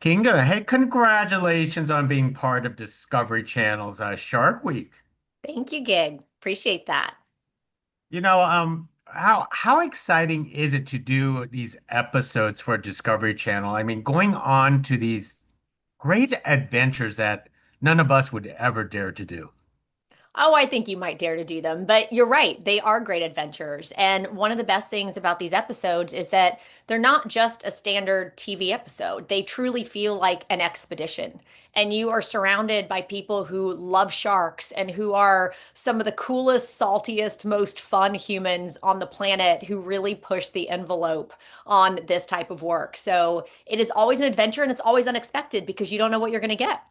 Kinga, hey, congratulations on being part of Discovery Channel's Shark Week. Thank you, Gig. Appreciate that. How exciting is it to do these episodes for Discovery Channel? I mean, going on to these great adventures that none of us would ever dare to do. Oh, I think you might dare to do them, but you're right. They are great adventures. And one of the best things about these episodes is that they're not just a standard TV episode. They truly feel like an expedition. And you are surrounded by people who love sharks and who are some of the coolest, saltiest, most fun humans on the planet who really push the envelope on this type of work. So it is always an adventure and it's always unexpected because you don't know what you're going to get.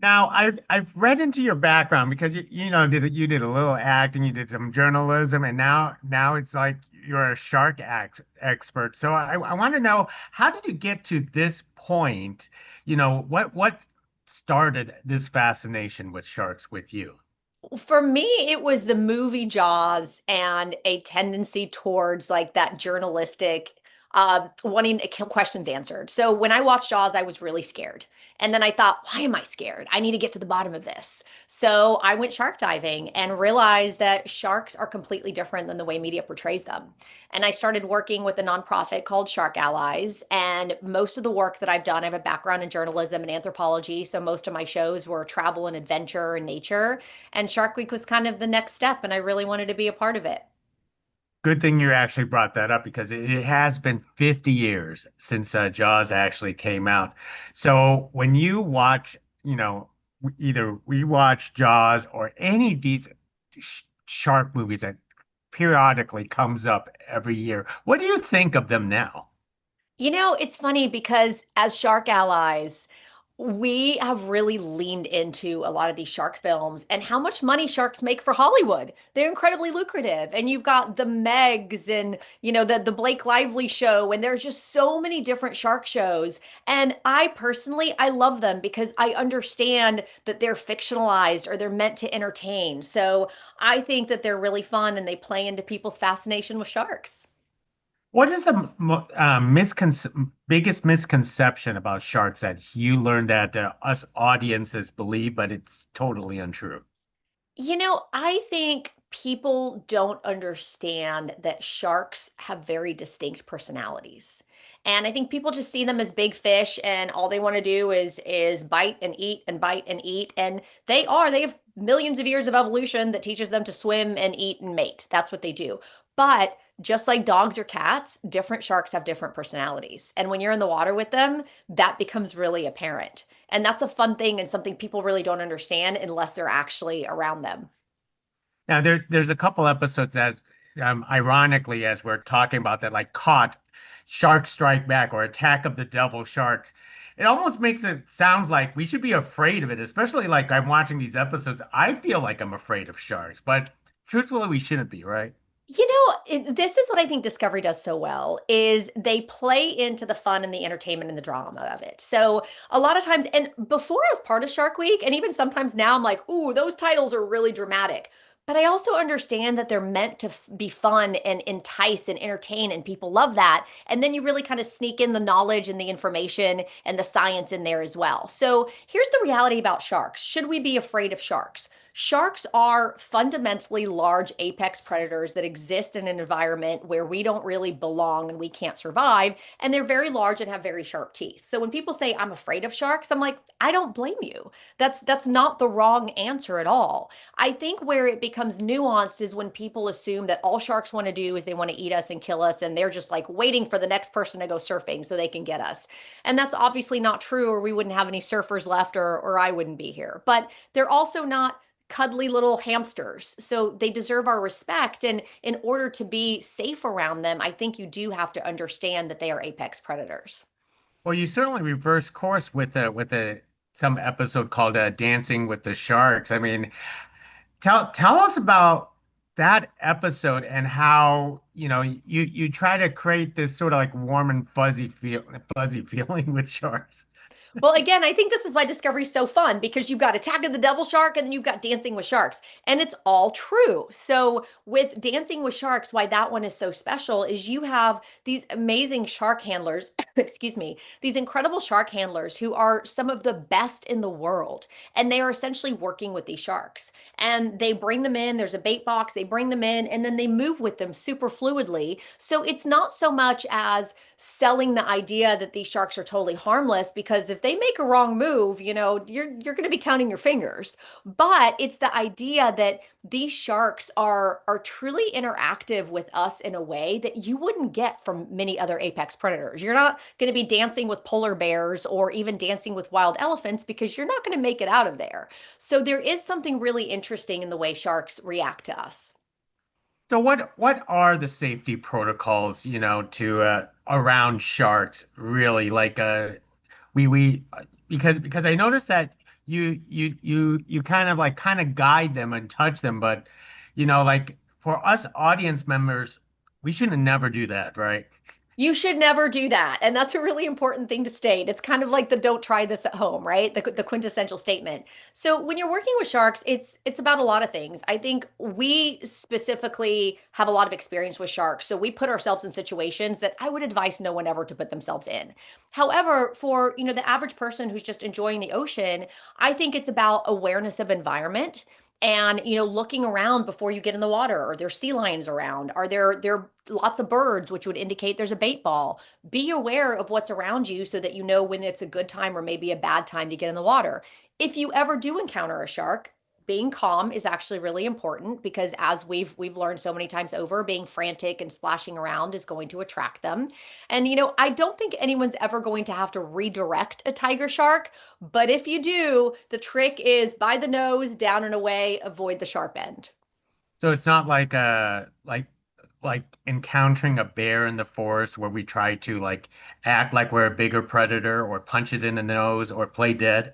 Now, I've read into your background because you did a little acting, you did some journalism, and now it's like you're a shark expert. So I want to know, how did you get to this point? What started this fascination with sharks with you? For me, it was the movie Jaws and a tendency towards like that journalistic wanting questions answered. So when I watched Jaws, I was really scared. And then I thought, why am I scared? I need to get to the bottom of this. So I went shark diving and realized that sharks are completely different than the way media portrays them. And I started working with a nonprofit called Shark Allies. And most of the work that I've done, I have a background in journalism and anthropology. So most of my shows were travel and adventure and nature. And Shark Week was kind of the next step, and I really wanted to be a part of it. Good thing you actually brought that up because it has been 50 years since Jaws actually came out. So when you watch, either we watch Jaws or any of these shark movies that periodically comes up every year, what do you think of them now? It's funny because as shark allies, we have really leaned into a lot of these shark films and how much money sharks make for Hollywood. They're incredibly lucrative. And you've got the Megs and, the Blake Lively show, and there's just so many different shark shows. And I personally, I love them because I understand that they're fictionalized or they're meant to entertain. So I think that they're really fun and they play into people's fascination with sharks. What is the biggest misconception about sharks that you learned that us audiences believe, but it's totally untrue? I think people don't understand that sharks have very distinct personalities. And I think people just see them as big fish and all they want to do is bite and eat and bite and eat. And they have millions of years of evolution that teaches them to swim and eat and mate. That's what they do. But just like dogs or cats, different sharks have different personalities. And when you're in the water with them, that becomes really apparent. And that's a fun thing and something people really don't understand unless they're actually around them. Now there's a couple episodes that ironically, as we're talking about that, like caught Shark Strike Back or Attack of the Devil Shark. It almost makes it sounds like we should be afraid of it, especially like I'm watching these episodes. I feel like I'm afraid of sharks, but truthfully, we shouldn't be, right? This is what I think Discovery does so well is they play into the fun and the entertainment and the drama of it. So a lot of times, and before I was part of Shark Week, and even sometimes now I'm like, ooh, those titles are really dramatic. But I also understand that they're meant to be fun and entice and entertain, and people love that. And then you really kind of sneak in the knowledge and the information and the science in there as well. So here's the reality about sharks. Should we be afraid of sharks? Sharks are fundamentally large apex predators that exist in an environment where we don't really belong and we can't survive. And they're very large and have very sharp teeth. So when people say, I'm afraid of sharks, I'm like, I don't blame you. That's not the wrong answer at all. I think where it becomes nuanced is when people assume that all sharks want to do is they want to eat us and kill us, and they're just like waiting for the next person to go surfing so they can get us. And that's obviously not true, or we wouldn't have any surfers left, or I wouldn't be here. But they're also not cuddly little hamsters. So they deserve our respect. And in order to be safe around them, I think you do have to understand that they are apex predators. Well, you certainly reverse course with a some episode called Dancing with the Sharks. I mean, tell us about that episode and how, you try to create this sort of like warm and fuzzy feeling with sharks. Well, again, I think this is why Discovery is so fun because you've got Attack of the Devil Shark and then you've got Dancing with Sharks, and it's all true. So, with Dancing with Sharks, why that one is so special is you have these amazing shark handlers, excuse me, these incredible shark handlers who are some of the best in the world, and they are essentially working with these sharks. And they bring them in, there's a bait box, they bring them in, and then they move with them super fluidly. So, it's not so much as selling the idea that these sharks are totally harmless because if they make a wrong move, you're going to be counting your fingers. But it's the idea that these sharks are truly interactive with us in a way that you wouldn't get from many other apex predators. You're not going to be dancing with polar bears or even dancing with wild elephants because you're not going to make it out of there. So there is something really interesting in the way sharks react to us. So what are the safety protocols, to around sharks really? Like we because I noticed that you kind of guide them and touch them, but like for us audience members, we should never do that, right? You should never do that. And that's a really important thing to state. It's kind of like the don't try this at home, right? The quintessential statement. So when you're working with sharks, it's about a lot of things. I think we specifically have a lot of experience with sharks. So we put ourselves in situations that I would advise no one ever to put themselves in. However, for, the average person who's just enjoying the ocean, I think it's about awareness of environment and looking around before you get in the water. Are there sea lions around? Are there lots of birds, which would indicate there's a bait ball? Be aware of what's around you so that you know when it's a good time or maybe a bad time to get in the water. If you ever do encounter a shark, being calm is actually really important because as we've learned so many times over, being frantic and splashing around is going to attract them. And I don't think anyone's ever going to have to redirect a tiger shark, but if you do, the trick is by the nose, down and away, avoid the sharp end. So it's not like like encountering a bear in the forest where we try to like act like we're a bigger predator or punch it in the nose or play dead.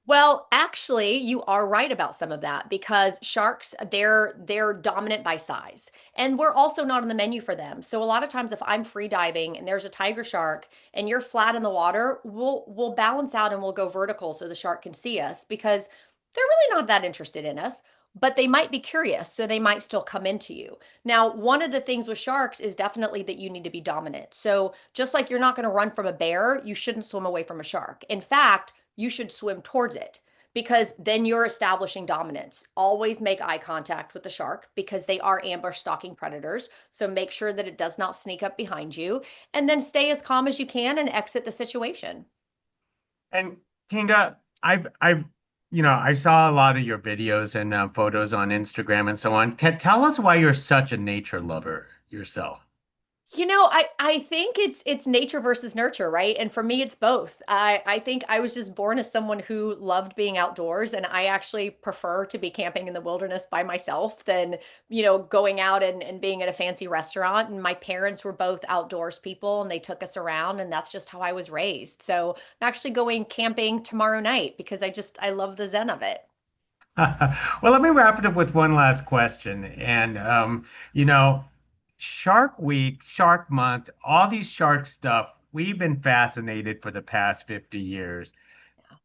Well, actually, you are right about some of that because sharks, they're dominant by size. And we're also not on the menu for them. So a lot of times if I'm free diving and there's a tiger shark and you're flat in the water, we'll balance out and we'll go vertical so the shark can see us because they're really not that interested in us. But they might be curious, so they might still come into you. Now, one of the things with sharks is definitely that you need to be dominant. So, just like you're not going to run from a bear, you shouldn't swim away from a shark. In fact, you should swim towards it because then you're establishing dominance. Always make eye contact with the shark because they are ambush stalking predators. So make sure that it does not sneak up behind you and then stay as calm as you can and exit the situation. And Kinga, I saw a lot of your videos and photos on Instagram and so on. Tell us why you're such a nature lover yourself. I think it's nature versus nurture, right? And for me, it's both. I think I was just born as someone who loved being outdoors, and I actually prefer to be camping in the wilderness by myself than, going out and being at a fancy restaurant. And my parents were both outdoors people, and they took us around, and that's just how I was raised. So I'm actually going camping tomorrow night because I love the zen of it. Well, let me wrap it up with one last question. And you know, Shark Week, Shark Month, all these shark stuff, we've been fascinated for the past 50 years.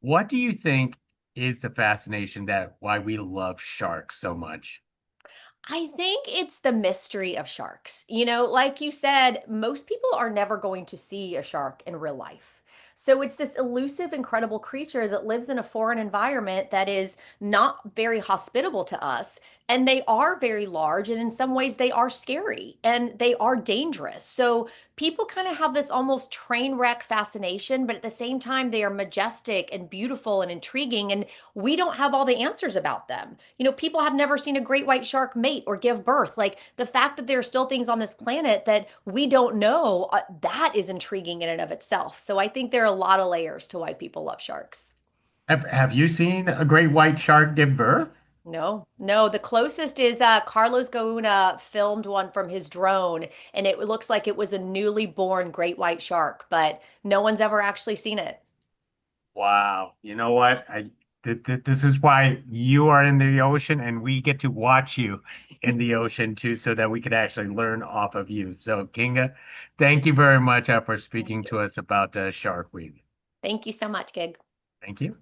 What do you think is the fascination that why we love sharks so much? I think it's the mystery of sharks. Like you said, most people are never going to see a shark in real life. So it's this elusive, incredible creature that lives in a foreign environment that is not very hospitable to us. And they are very large, and in some ways, they are scary and they are dangerous. So people kind of have this almost train wreck fascination, but at the same time, they are majestic and beautiful and intriguing. And we don't have all the answers about them. People have never seen a great white shark mate or give birth. Like the fact that there are still things on this planet that we don't know, that is intriguing in and of itself. So I think there are a lot of layers to why people love sharks. Have you seen a great white shark give birth? No, no. The closest is Carlos Gauna filmed one from his drone, and it looks like it was a newly born great white shark, but no one's ever actually seen it. Wow. You know what? This is why you are in the ocean and we get to watch you in the ocean too, so that we could actually learn off of you. So, Kinga, thank you very much for Thank speaking you. to us about Shark Week. Thank you so much, Gig. Thank you.